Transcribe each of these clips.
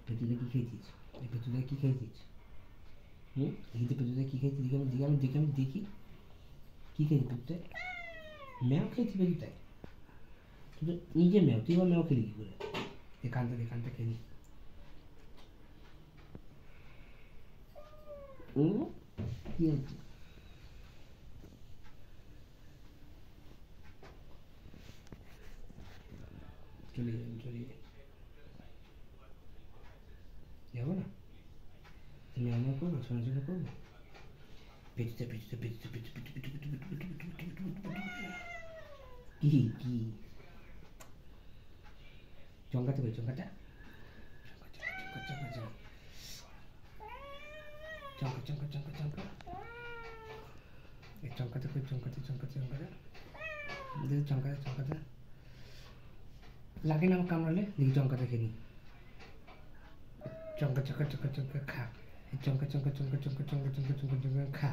পেটুদা কি খেয়েছিস? এই পেটুদা কি খেয়েছিস? দেখি তো পেটুদা কি খেয়েছিস, দেখি আমি দেখি কি খেয়েছি পেটুদা? ম্যাও খেয়েছি পেটুদায়? তুই তো নিজে ম্যাও, তুই আবার ম্যাও খেলি কি করে? এখানটা খেলি। কি হচ্ছে? চলে যাবো না? তুমি আমরা করবো, শোনাশোনা করবো। পেটুতে কি কি চঙ্কাতে কই চঙ্কাটা? চঙ্কা এই চঙ্কাতে কই চঙ্কাতে দেখি চঙ্কাতে লাগে না আমার কামড়ালে, দেখি চঙ্কাতে খেলি। চঙ্কা খা। চঙ্কা খা।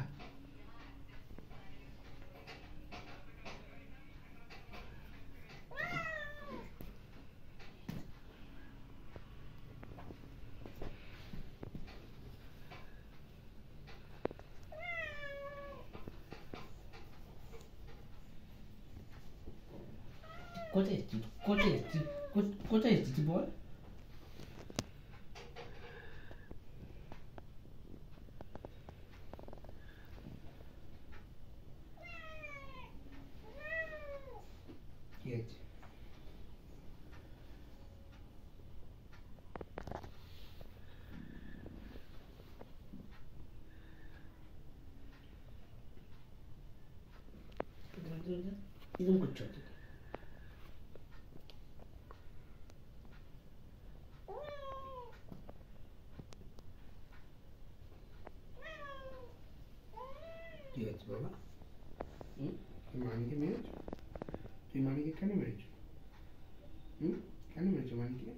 কোথায় এসেছিস বল? কি আছে? এরকম করছো? কি আছে বাবা? তুই মানিকে মেরেছো? তুই মানিকে কেন মেরেছো? কেন মেরেছো মানিকে?